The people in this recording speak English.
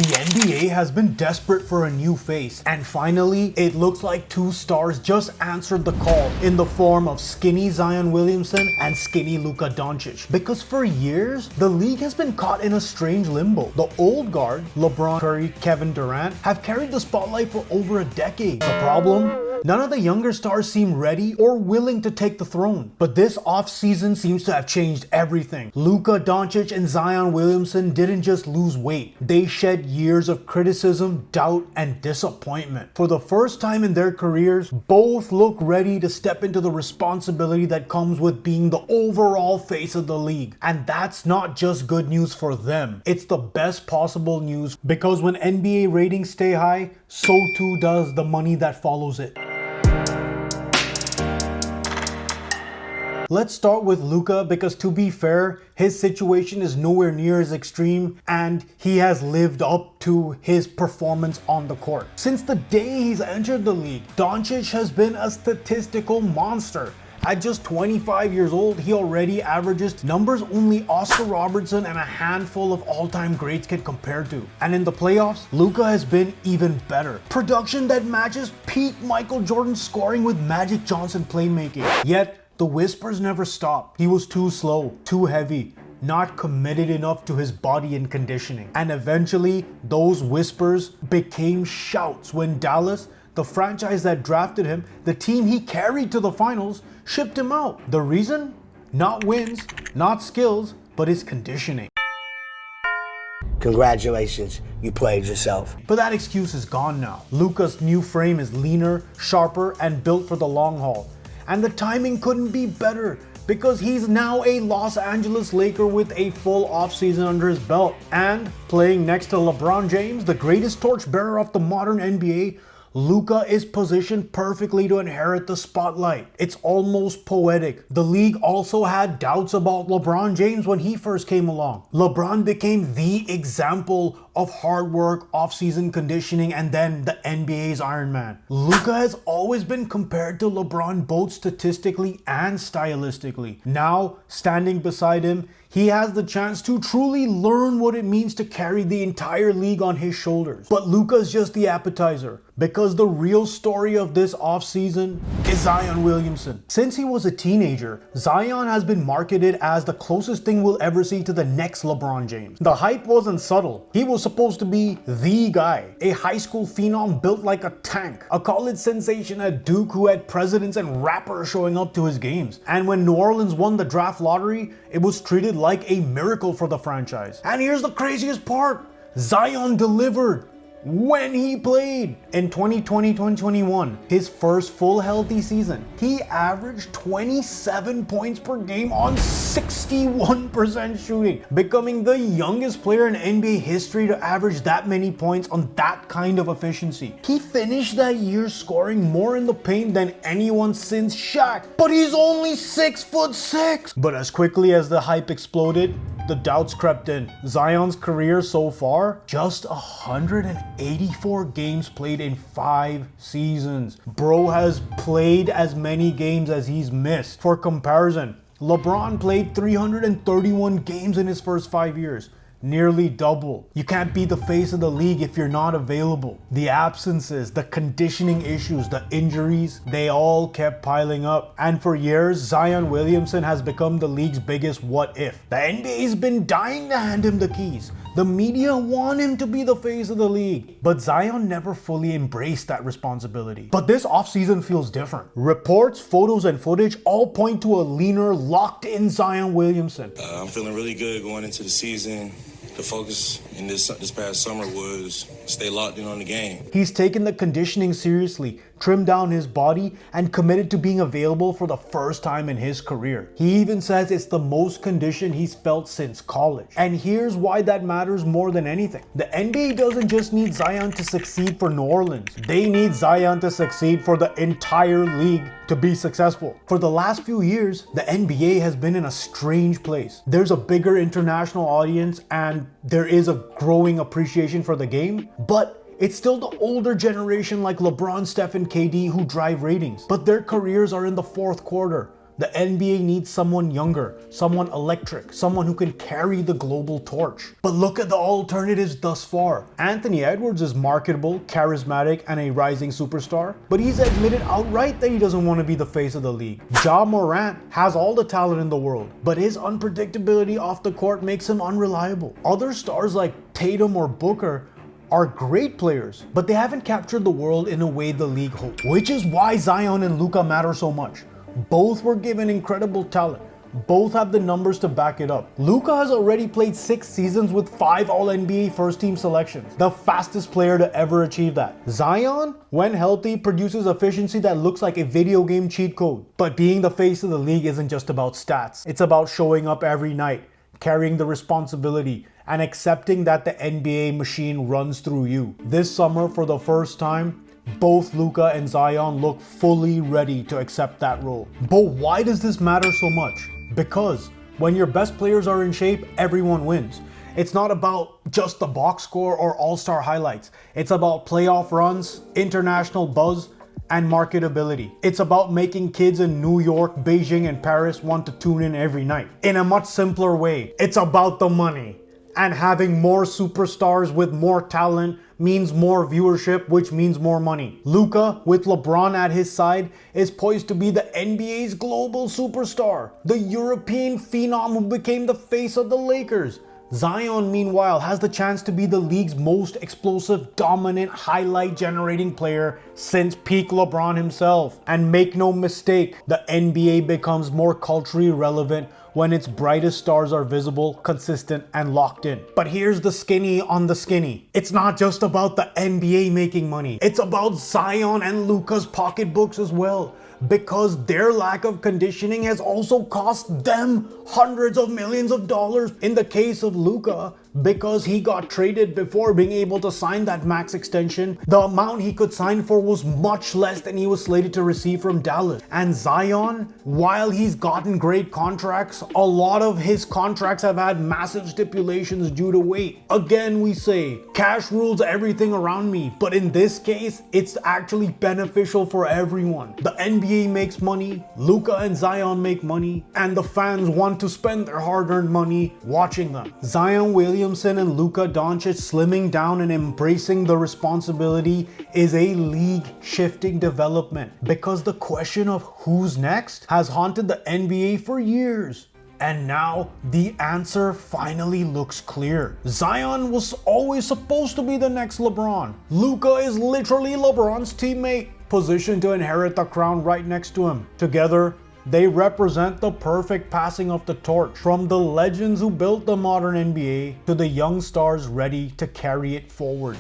The NBA has been desperate for a new face, and finally, it looks like two stars just answered the call in the form of skinny Zion Williamson and skinny Luka Doncic. Because for years, the league has been caught in a strange limbo. The old guard, LeBron, Curry, Kevin Durant, have carried the spotlight for over a decade. The problem? None of the younger stars seem ready or willing to take the throne. But this offseason seems to have changed everything. Luka Doncic and Zion Williamson didn't just lose weight. They shed years of criticism, doubt, and disappointment. For the first time in their careers, both look ready to step into the responsibility that comes with being the overall face of the league. And that's not just good news for them. It's the best possible news, because when NBA ratings stay high, so too does the money that follows it. Let's start with Luka, because to be fair, his situation is nowhere near as extreme and he has lived up to his performance on the court. Since the day he's entered the league, Doncic has been a statistical monster. At just 25 years old, he already averages numbers only Oscar Robertson and a handful of all-time greats can compare to. And in the playoffs, Luka has been even better. Production that matches peak Michael Jordan scoring with Magic Johnson playmaking. Yet, the whispers never stop. He was too slow, too heavy, not committed enough to his body and conditioning. And eventually, those whispers became shouts when Dallas, the franchise that drafted him, the team he carried to the finals, shipped him out. The reason? Not wins, not skills, but his conditioning. Congratulations, you played yourself. But that excuse is gone now. Luka's new frame is leaner, sharper, and built for the long haul. And the timing couldn't be better, because he's now a Los Angeles Laker with a full offseason under his belt. And playing next to LeBron James, the greatest torchbearer of the modern NBA, Luka is positioned perfectly to inherit the spotlight. It's almost poetic. The league also had doubts about LeBron James when he first came along. LeBron became the example of hard work, off-season conditioning, and then the NBA's Iron Man. Luka has always been compared to LeBron both statistically and stylistically. Now, standing beside him, he has the chance to truly learn what it means to carry the entire league on his shoulders. But Luka's just the appetizer, because the real story of this offseason is Zion Williamson. Since he was a teenager, Zion has been marketed as the closest thing we'll ever see to the next LeBron James. The hype wasn't subtle. He was supposed to be the guy, a high school phenom built like a tank, a college sensation at Duke who had presidents and rappers showing up to his games. And when New Orleans won the draft lottery, it was treated like a miracle for the franchise. And here's the craziest part. Zion delivered when he played. In 2020-2021, his first full healthy season, he averaged 27 points per game on 61% shooting, becoming the youngest player in NBA history to average that many points on that kind of efficiency. He finished that year scoring more in the paint than anyone since Shaq, but he's only 6'6". But as quickly as the hype exploded, the doubts crept in. Zion's career so far, just 184 games played in 5 seasons. Bro has played as many games as he's missed. For comparison, LeBron played 331 games in his first 5 years. Nearly double. You can't be the face of the league if you're not available. The absences, the conditioning issues, the injuries, they all kept piling up. And for years, Zion Williamson has become the league's biggest what if. The NBA's been dying to hand him the keys. The media want him to be the face of the league. But Zion never fully embraced that responsibility. But this offseason feels different. Reports, photos, and footage all point to a leaner, locked-in Zion Williamson. I'm feeling really good going into the season. The focus in this past summer was stay locked in on the game. He's taken the conditioning seriously, trimmed down his body, and committed to being available for the first time in his career. He even says it's the most conditioned he's felt since college. And here's why that matters more than anything. The NBA doesn't just need Zion to succeed for New Orleans. They need Zion to succeed for the entire league to be successful. For the last few years, the NBA has been in a strange place. There's a bigger international audience and there is a growing appreciation for the game, but it's still the older generation like LeBron, Steph, and KD who drive ratings. But their careers are in the fourth quarter. The NBA needs someone younger, someone electric, someone who can carry the global torch. But look at the alternatives thus far. Anthony Edwards is marketable, charismatic, and a rising superstar, but he's admitted outright that he doesn't want to be the face of the league. Ja Morant has all the talent in the world, but his unpredictability off the court makes him unreliable. Other stars like Tatum or Booker are great players, but they haven't captured the world in a way the league hoped. Which is why Zion and Luka matter so much. Both were given incredible talent. Both have the numbers to back it up. Luka has already played 6 seasons with 5 All-NBA first-team selections, the fastest player to ever achieve that. Zion, when healthy, produces efficiency that looks like a video game cheat code. But being the face of the league isn't just about stats. It's about showing up every night, carrying the responsibility, and accepting that the NBA machine runs through you. This summer, for the first time, both Luka and Zion look fully ready to accept that role. But why does this matter so much? Because when your best players are in shape, everyone wins. It's not about just the box score or all-star highlights. It's about playoff runs, international buzz, and marketability. It's about making kids in New York, Beijing, and Paris want to tune in every night. In a much simpler way, it's about the money. And having more superstars with more talent means more viewership, which means more money. Luka, with LeBron at his side, is poised to be the NBA's global superstar, the European phenom who became the face of the Lakers. Zion, meanwhile, has the chance to be the league's most explosive, dominant, highlight-generating player since peak LeBron himself. And make no mistake, the NBA becomes more culturally relevant when its brightest stars are visible, consistent, and locked in. But here's the skinny on the skinny. It's not just about the NBA making money. It's about Zion and Luka's pocketbooks as well, because their lack of conditioning has also cost them hundreds of millions of dollars. In the case of Luka, because he got traded before being able to sign that max extension, the amount he could sign for was much less than he was slated to receive from Dallas. And Zion, while he's gotten great contracts, a lot of his contracts have had massive stipulations due to weight. Again, we say, cash rules everything around me, but in this case, it's actually beneficial for everyone. The NBA makes money, Luka and Zion make money, and the fans want to spend their hard-earned money watching them. Zion Williamson and Luka Doncic slimming down and embracing the responsibility is a league-shifting development, because the question of who's next has haunted the NBA for years. And now the answer finally looks clear. Zion was always supposed to be the next LeBron. Luka is literally LeBron's teammate, positioned to inherit the crown right next to him. Together, they represent the perfect passing of the torch from the legends who built the modern NBA to the young stars ready to carry it forward.